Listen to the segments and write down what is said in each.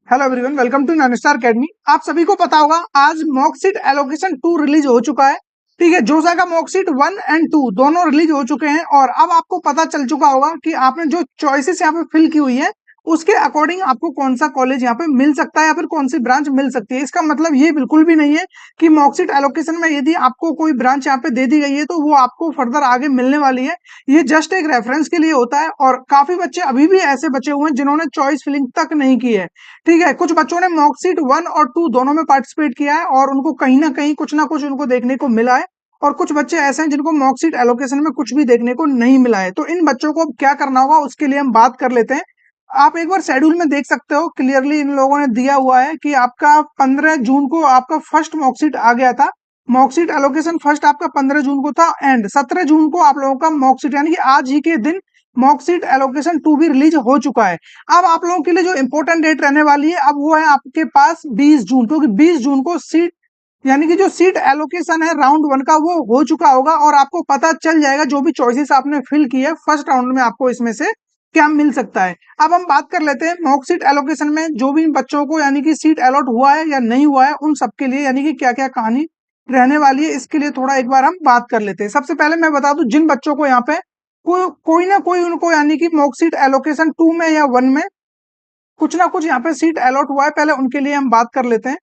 Hello everyone, welcome to Ninestar Academy. आप सभी को पता होगा आज मॉक सीट एलोकेशन 2 रिलीज हो चुका है। ठीक है, जोसा का मॉक सीट 1 एंड 2 दोनों रिलीज हो चुके हैं और अब आपको पता चल चुका होगा कि आपने जो चॉइसेस यहाँ पे फिल की हुई है उसके अकॉर्डिंग आपको कौन सा कॉलेज यहाँ पे मिल सकता है या फिर कौन सी ब्रांच मिल सकती है। इसका मतलब ये बिल्कुल भी नहीं है कि मॉक सीट एलोकेशन में यदि आपको कोई ब्रांच यहाँ पे दे दी गई है तो वो आपको फर्दर आगे मिलने वाली है। ये जस्ट एक रेफरेंस के लिए होता है और काफी बच्चे अभी भी ऐसे बचे हुए हैं जिन्होंने चॉइस फिलिंग तक नहीं की है। ठीक है, कुछ बच्चों ने मॉक सीट 1 और 2 दोनों में पार्टिसिपेट किया है और उनको कहीं ना कुछ उनको देखने को मिला है। और कुछ बच्चे ऐसे हैं जिनको मॉक सीट एलोकेशन में कुछ भी देखने को नहीं मिला है। तो इन बच्चों को अब क्या करना होगा उसके लिए हम बात कर लेते हैं। आप एक बार शेड्यूल में देख सकते हो, क्लियरली इन लोगों ने दिया हुआ है कि आपका 15 जून को आपका फर्स्ट मॉक सीट आ गया था। मॉक सीट एलोकेशन फर्स्ट आपका 15 जून को था एंड 17 जून को आप लोगों का मॉक सीट यानी कि आज ही के दिन मॉक सीट एलोकेशन 2 भी रिलीज हो चुका है। अब आप लोगों के लिए जो इंपॉर्टेंट डेट रहने वाली है अब वो है आपके पास 20 जून, क्योंकि 20 जून को सीट यानी कि जो सीट एलोकेशन है राउंड 1 का वो हो चुका होगा और आपको पता चल जाएगा जो भी चॉइसेस आपने फिल की है फर्स्ट राउंड में आपको इसमें से क्या मिल सकता है। अब हम बात कर लेते हैं मॉक सीट एलोकेशन में जो भी बच्चों को यानी कि सीट अलॉट हुआ है या नहीं हुआ है उन सबके लिए यानी कि क्या क्या कहानी रहने वाली है, इसके लिए थोड़ा एक बार हम बात कर लेते हैं। सबसे पहले मैं बता दूं जिन बच्चों को यहाँ पे कोई ना कोई उनको यानी कि मॉक सीट एलोकेशन 2 में या 1 में कुछ ना कुछ यहाँ पे सीट अलॉट हुआ है, पहले उनके लिए हम बात कर लेते हैं।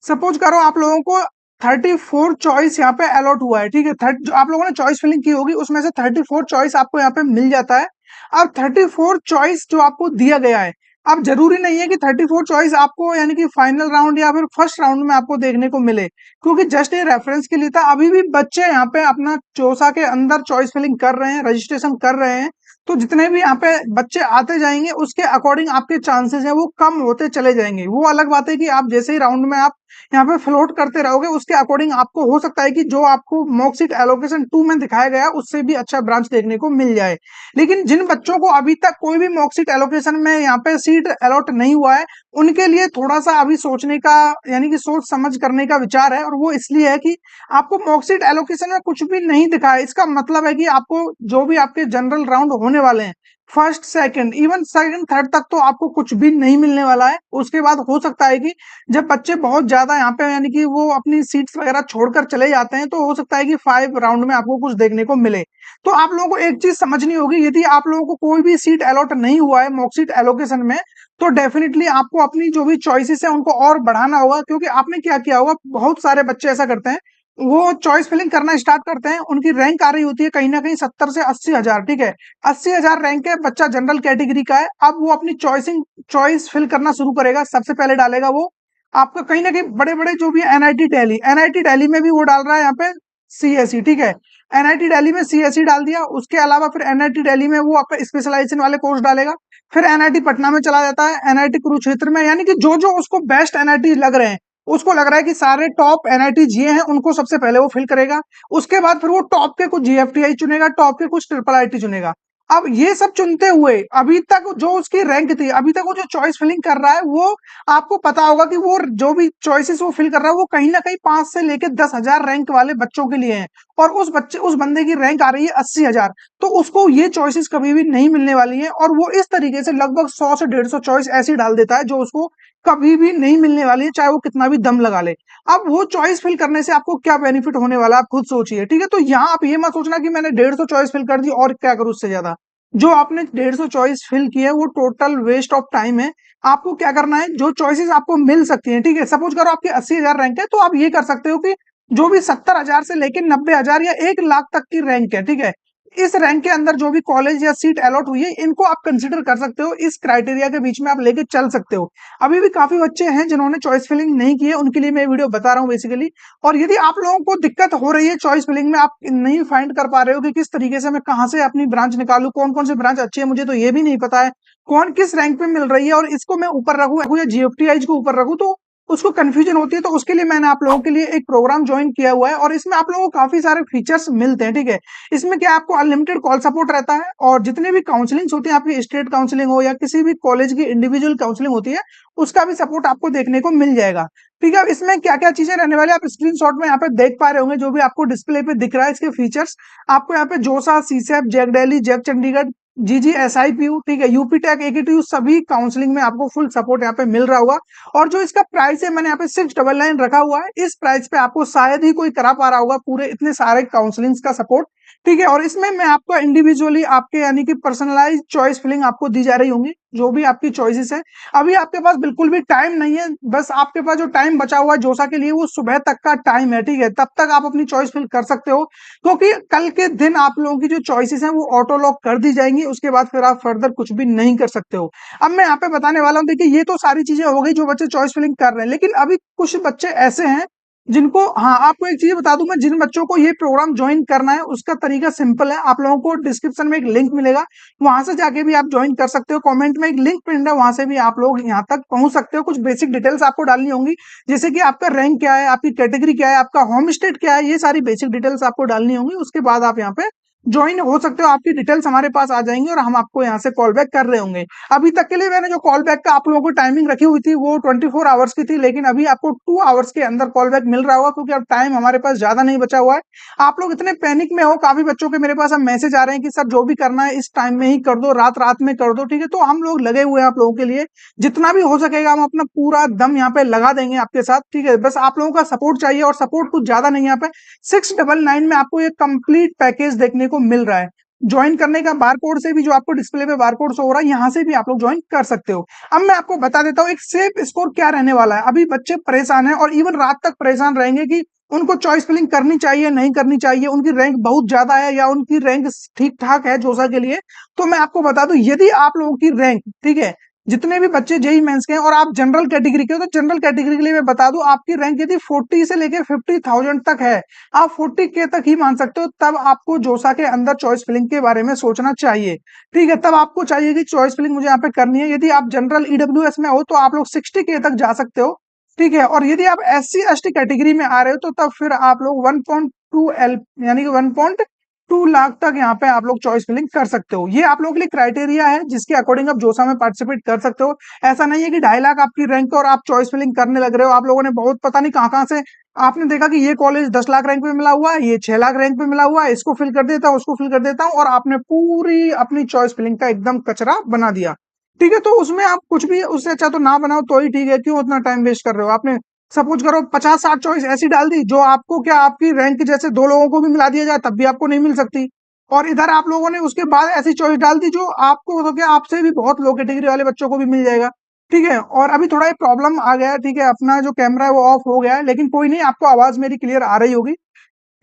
सपोज करो आप लोगों को 34 चॉइस यहाँ पे अलॉट हुआ है। ठीक है, जो आप लोगों ने चॉइस फिलिंग की होगी उसमें से 34 चॉइस आपको यहाँ पे मिल जाता है। अब 34 चॉइस जो आपको दिया गया है, अब जरूरी नहीं है कि 34 चॉइस आपको यानी कि फाइनल राउंड या फिर फर्स्ट राउंड में आपको देखने को मिले, क्योंकि जस्ट ये रेफरेंस के लिए था। अभी भी बच्चे यहाँ पे अपना चौसा के अंदर चॉइस फिलिंग कर रहे हैं, रजिस्ट्रेशन कर रहे हैं। तो जितने भी यहाँ पे बच्चे आते जाएंगे उसके अकॉर्डिंग आपके चांसेस है वो कम होते चले जाएंगे। वो अलग बात है कि आप जैसे ही राउंड में आप यहाँ पे फ्लोट करते रहोगे उसके अकॉर्डिंग आपको हो सकता है कि जो आपको मॉक सीट एलोकेशन 2 में दिखाया गया उससे भी अच्छा ब्रांच देखने को मिल जाए। लेकिन जिन बच्चों को अभी तक कोई भी मॉक सीट एलोकेशन में यहाँ पे सीट अलॉट नहीं हुआ है उनके लिए थोड़ा सा अभी सोचने का यानी कि सोच समझ करने का विचार है। और वो इसलिए है कि आपको मॉक सीट एलोकेशन में कुछ भी नहीं दिखा है। इसका मतलब है कि आपको जो भी आपके जनरल राउंड होने वाले हैं first second even second third तक तो आपको कुछ भी नहीं मिलने वाला है। उसके बाद हो सकता है कि जब बच्चे बहुत ज्यादा यहाँ पे यानी कि वो अपनी सीट्स वगैरह छोड़कर चले जाते हैं तो हो सकता है कि 5 राउंड में आपको कुछ देखने को मिले। तो आप लोगों को एक चीज समझनी होगी, यदि आप लोगों को कोई भी सीट अलॉट नहीं हुआ है मॉक सीट एलोकेशन में तो डेफिनेटली आपको अपनी जो भी चॉइसेस है उनको और बढ़ाना होगा। क्योंकि आपने क्या किया होगा, बहुत सारे बच्चे ऐसा करते हैं, वो चॉइस फिलिंग करना स्टार्ट करते हैं, उनकी रैंक आ रही होती है कहीं ना कहीं 70 से 80 हजार। ठीक है, 80 हजार रैंक है, बच्चा जनरल कैटेगरी का है। अब वो अपनी चॉइस फिल करना शुरू करेगा। सबसे पहले डालेगा वो आपका कहीं ना कहीं बड़े बड़े जो भी एनआईटी दिल्ली में भी वो डाल रहा है यहाँ पे सीएसई। ठीक है, एनआईटी दिल्ली में सीएसई डाल दिया। उसके अलावा फिर एनआईटी दिल्ली में वो आपका स्पेशलाइजेशन वाले कोर्स डालेगा। फिर एनआईटी पटना में चला जाता है, एनआईटी कुरुक्षेत्र में, यानी कि जो जो उसको बेस्ट एनआईटी लग रहे हैं, उसको लग रहा है कि सारे टॉप एनआईटी ये हैं, उनको सबसे पहले वो फिल करेगा। उसके बाद फिर वो टॉप के कुछ जीएफटीआई चुनेगा, टॉप के कुछ ट्रिपल आईटी चुनेगा। अब ये सब चुनते हुए अभी तक जो उसकी रैंक थी, अभी तक वो जो चॉइस फिलिंग कर रहा है वो आपको पता होगा कि वो जो भी चॉइसेस वो फिल कर रहा है वो कहीं ना कहीं 5 से लेकर 10 हजार रैंक वाले बच्चों के लिए है। और उस बंदे की रैंक आ रही है 80 हजार। तो उसको ये चॉइसेस कभी भी नहीं मिलने वाली है और वो इस तरीके से लगभग 100 से 150 चॉइस ऐसी डाल देता है जो उसको कभी भी नहीं मिलने वाली है, चाहे वो कितना भी दम लगा ले। अब वो चॉइस फिल करने से आपको क्या बेनिफिट होने वाला है आप खुद सोचिए। ठीक है, तो यहाँ आप ये मत सोचना कि मैंने 150 चॉइस फिल कर दी और क्या करूं उससे ज्यादा। जो आपने 150 चॉइस फिल की है वो टोटल वेस्ट ऑफ टाइम है। आपको क्या करना है, जो चॉइसेस आपको मिल सकती हैं, ठीक है, सपोज करो आपकी 80 हजार रैंक है तो आप ये कर सकते हो कि जो भी 70 हजार से लेकर 90 हजार या 1 लाख तक की रैंक है, ठीक है, इस रैंक के अंदर जो भी कॉलेज या सीट अलॉट हुई है इनको आप कंसिडर कर सकते हो, इस क्राइटेरिया के बीच में आप लेके चल सकते हो। अभी भी काफी बच्चे हैं जिन्होंने चॉइस फिलिंग नहीं की है, उनके लिए मैं वीडियो बता रहा हूँ बेसिकली। और यदि आप लोगों को दिक्कत हो रही है चॉइस फिलिंग में, आप नहीं फाइंड कर पा रहे हो कि किस तरीके से मैं कहाँ से अपनी ब्रांच निकालू, कौन कौन सी ब्रांच अच्छी है, मुझे तो ये भी नहीं पता है कौन किस रैंक पे मिल रही है और इसको मैं ऊपर रखूँ या जीएफटीआई को ऊपर रखूँ, तो उसको कंफ्यूजन होती है। तो उसके लिए मैंने आप लोगों के लिए एक प्रोग्राम ज्वाइन किया हुआ है और इसमें आप लोगों को काफी सारे फीचर्स मिलते हैं। ठीक है, इसमें क्या आपको अनलिमिटेड कॉल सपोर्ट रहता है और जितने भी काउंसलिंग होती है, आपकी स्टेट काउंसलिंग हो या किसी भी कॉलेज की इंडिविजुअल काउंसलिंग होती है, उसका भी सपोर्ट आपको देखने को मिल जाएगा। ठीक है, इसमें क्या क्या चीजें रहने वाली है आप स्क्रीनशॉट में यहाँ पे देख पा रहे होंगे, जो भी आपको डिस्प्ले पे दिख रहा है इसके फीचर्स। आपको यहाँ पे JoSAA, CSAB, JAC Delhi, JAC Chandigarh, GGSIPU, ठीक है, यूपी टेक, AKTU, सभी काउंसलिंग में आपको फुल सपोर्ट यहाँ पे मिल रहा होगा। और जो इसका प्राइस है मैंने यहाँ पे 699 रखा हुआ है। इस प्राइस पे आपको शायद ही कोई करा पा रहा होगा पूरे इतने सारे काउंसलिंग का सपोर्ट, ठीक है। और इसमें मैं आपको इंडिविजुअली आपके यानी कि पर्सनलाइज चॉइस फिलिंग आपको दी जा रही होंगी, जो भी आपकी चॉइसेस है। अभी आपके पास बिल्कुल भी टाइम नहीं है, बस आपके पास जो टाइम बचा हुआ है जोसा के लिए वो सुबह तक का टाइम है, ठीक है। तब तक आप अपनी चॉइस फिल कर सकते हो, क्योंकि कल के दिन आप लोगों की जो चॉइसेस हैं वो ऑटो लॉक कर दी जाएंगी, उसके बाद फिर आप फर्दर कुछ भी नहीं कर सकते हो। अब मैं यहाँ पे बताने वाला हूँ, देखिए ये तो सारी चीजें हो गई जो बच्चे चॉइस फिलिंग कर रहे हैं, लेकिन अभी कुछ बच्चे ऐसे हैं जिनको, हाँ आपको एक चीज बता दूं मैं, जिन बच्चों को ये प्रोग्राम ज्वाइन करना है उसका तरीका सिंपल है। आप लोगों को डिस्क्रिप्शन में एक लिंक मिलेगा, वहां से जाके भी आप ज्वाइन कर सकते हो। कमेंट में एक लिंक पिन है, वहां से भी आप लोग यहाँ तक पहुंच सकते हो। कुछ बेसिक डिटेल्स आपको डालनी होंगी, जैसे कि आपका रैंक क्या है, आपकी कैटेगरी क्या है, आपका होम स्टेट क्या है, ये सारी बेसिक डिटेल्स आपको डालनी होंगी। उसके बाद आप यहाँ पे ज्वाइन हो सकते हो, आपकी डिटेल्स हमारे पास आ जाएंगी और हम आपको यहाँ से कॉल बैक कर रहे होंगे। अभी तक के लिए मैंने जो कॉल बैक का आप लोगों को टाइमिंग रखी हुई थी वो 24 आवर्स की थी, लेकिन अभी आपको 2 आवर्स के अंदर कॉल बैक मिल रहा होगा, क्योंकि अब टाइम हमारे पास ज्यादा नहीं बचा हुआ है। आप लोग इतने पैनिक में हो, काफी बच्चों के मेरे पास अब मैसेज आ रहे हैं कि सर जो भी करना है इस टाइम में ही कर दो, रात रात में कर दो, ठीक है। तो हम लोग लगे हुए हैं आप लोगों के लिए, जितना भी हो सकेगा हम अपना पूरा दम यहाँ पे लगा देंगे आपके साथ, ठीक है। बस आप लोगों का सपोर्ट चाहिए, और सपोर्ट कुछ ज्यादा नहीं है। यहाँ पे 699 में आपको ये कंप्लीट पैकेज देखने को मिल रहा है। ज्वाइन करने का बारकोड से भी, जो आपको डिस्प्ले पे बारकोड शो हो रहा है, यहां से भी आप लोग ज्वाइन कर सकते हो। अब मैं आपको बता देता हूँ एक सेफ स्कोर क्या रहने वाला है। अभी बच्चे परेशान हैं और इवन रात तक परेशान रहेंगे कि उनको चॉइस फिलिंग करनी चाहिए नहीं करनी चाहिए, उनकी रैंक बहुत ज्यादा है या उनकी रैंक ठीक ठाक है जोसा के लिए। तो मैं आपको बता दूं, यदि आप लोगों की रैंक, ठीक है, जितने भी बच्चे जेई मेंस के हैं और आप जनरल कैटेगरी के हो, तो जनरल कैटेगरी के लिए मैं बता दूं आपकी रैंक यदि 40 से लेके 50,000 तक है, आप 40K तक ही मान सकते हो, तब आपको जोसा के अंदर चॉइस फिलिंग के बारे में सोचना चाहिए, ठीक है। तब आपको चाहिए कि चॉइस फिलिंग मुझे यहाँ पे करनी है। यदि आप जनरल ईडब्ल्यूएस में हो तो आप लोग 60K तक जा सकते हो, ठीक है। और यदि आप SC ST कैटेगरी में आ रहे हो तो तब फिर आप लोग 1.2 L यानी कि 1.2 लाख तक यहाँ पे आप लोग चॉइस फिलिंग कर सकते हो। ये आप लोगों के लिए क्राइटेरिया है जिसके अकॉर्डिंग आप जोसा में पार्टिसिपेट कर सकते हो। ऐसा नहीं है कि 2.5 लाख आपकी रैंक और आप चॉइस फिलिंग करने लग रहे हो। आप लोगों ने बहुत पता नहीं कहाँ कहाँ से आपने देखा कि ये कॉलेज 10 लाख रैंक पे मिला हुआ है, ये 6 लाख रैंक पे मिला हुआ है, इसको फिल कर देता हूँ, उसको फिल कर देता हूँ, और आपने पूरी अपनी चॉइस फिलिंग का एकदम कचरा बना दिया, ठीक है। तो उसमें आप कुछ भी, उससे अच्छा तो ना बनाओ तो ही ठीक है, क्यों उतना टाइम वेस्ट कर रहे हो। आपने सपोज करो 50-60 चॉइस ऐसी डाल दी जो आपको क्या, आपकी रैंक जैसे दो लोगों को भी मिला दिया जाए तब भी आपको नहीं मिल सकती। और इधर आप लोगों ने उसके बाद ऐसी चॉइस डाल दी जो आपको तो क्या, आपसे भी बहुत लो कैटेगरी वाले बच्चों को भी मिल जाएगा, ठीक है। और अभी थोड़ा एक प्रॉब्लम आ गया है, ठीक है, अपना जो कैमरा है वो ऑफ हो गया है, लेकिन कोई नहीं, आपको आवाज मेरी क्लियर आ रही होगी,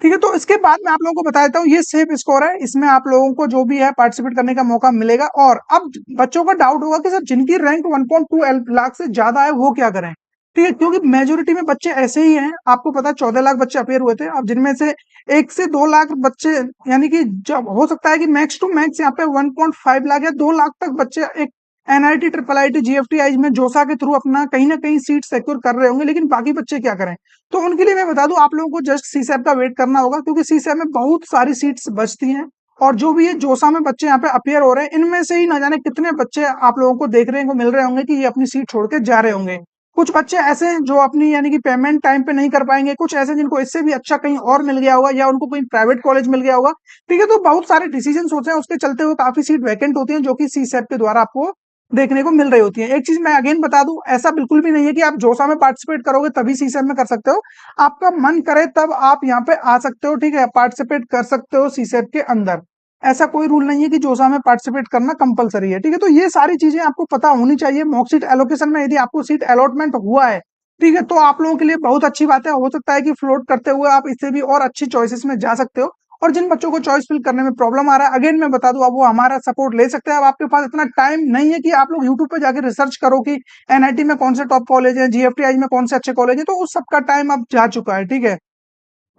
ठीक है। तो इसके बाद मैं आप लोगों को बता देता हूँ, ये सेफ स्कोर है, इसमें आप लोगों को जो भी है पार्टिसिपेट करने का मौका मिलेगा। और अब बच्चों का डाउट होगा कि सर जिनकी रैंक 1.2 लाख से ज्यादा है वो क्या करें, ठीक है। क्योंकि मेजोरिटी में बच्चे ऐसे ही हैं, आपको पता है 14 लाख बच्चे अपेयर हुए थे, अब जिनमें से 1 से 2 लाख बच्चे, यानी कि जब हो सकता है कि मैक्स टू मैक्स यहाँ पे 1.5 लाख या 2 लाख तक बच्चे एक NIT IIIT GFTI में जोसा के थ्रू अपना कहीं ना कहीं सीट सिक्योर कर रहे होंगे। लेकिन बाकी बच्चे क्या करें, तो उनके लिए मैं बता दूं आप लोगों को जस्ट सीसैप का वेट करना होगा, क्योंकि सीसैप में बहुत सारी सीट्स बचती हैं। और जो भी ये जोसा में बच्चे यहाँ पे अपेयर हो रहे हैं, इनमें से ही ना जाने कितने बच्चे आप लोगों को देख रहे हैं, को मिल रहे होंगे कि ये अपनी सीट छोड़ के जा रहे होंगे। कुछ बच्चे ऐसे हैं जो अपनी यानी कि पेमेंट टाइम पे नहीं कर पाएंगे, कुछ ऐसे जिनको इससे भी अच्छा कहीं और मिल गया होगा या उनको कोई प्राइवेट कॉलेज मिल गया होगा, ठीक है। तो बहुत सारे डिसीजन होते हैं, उसके चलते हुए काफी सीट वैकेंट होती हैं जो कि सीसैप के द्वारा आपको देखने को मिल रही होती है। एक चीज मैं अगेन बता दूं, ऐसा बिल्कुल भी नहीं है कि आप जोसा में पार्टिसिपेट करोगे तभी सीसैप में कर सकते हो। आपका मन करे तब आप यहाँ पे आ सकते हो, ठीक है, पार्टिसिपेट कर सकते हो सीसैप के अंदर। ऐसा कोई रूल नहीं है कि जोसा में पार्टिसिपेट करना कंपलसरी है, ठीक है। तो ये सारी चीजें आपको पता होनी चाहिए। मॉकशीट एलोकेशन में यदि आपको सीट अलॉटमेंट हुआ है, ठीक है, तो आप लोगों के लिए बहुत अच्छी बात है। हो सकता है कि फ्लोट करते हुए आप इससे भी और अच्छी चॉइसेस में जा सकते हो। और जिन बच्चों को चॉइस फिल करने में प्रॉब्लम आ रहा है, अगेन मैं बता दूं, आप वो हमारा सपोर्ट ले सकते हैं। अब आपके पास इतना टाइम नहीं है कि आप लोग यूट्यूब पे जाके रिसर्च करो कि NIT में कौन से टॉप कॉलेज है, GFTI में कौन से अच्छे कॉलेज है, तो उस सबका टाइम अब जा चुका है, ठीक है।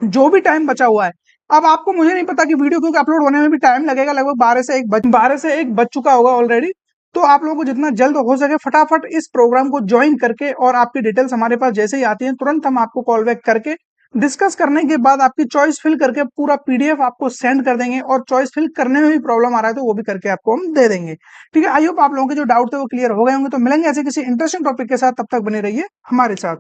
जो भी टाइम बचा हुआ है, अब आपको, मुझे नहीं पता कि वीडियो क्योंकि अपलोड होने में भी टाइम लगेगा, लगभग 12 से 1 बज चुका होगा ऑलरेडी। तो आप लोगों को जितना जल्द हो सके फटाफट इस प्रोग्राम को ज्वाइन करके, और आपकी डिटेल्स हमारे पास जैसे ही आती हैं तुरंत हम आपको कॉल बैक करके डिस्कस करने के बाद आपकी चॉइस फिल करके पूरा PDF आपको सेंड कर देंगे। और चॉइस फिल करने में भी प्रॉब्लम आ रहा है तो वो भी करके आपको हम दे देंगे, ठीक है। आई होप आप लोगों के जो डाउट थे वो क्लियर हो गए होंगे। तो मिलेंगे ऐसे किसी इंटरेस्टिंग टॉपिक के साथ, तब तक बने रहिए हमारे साथ।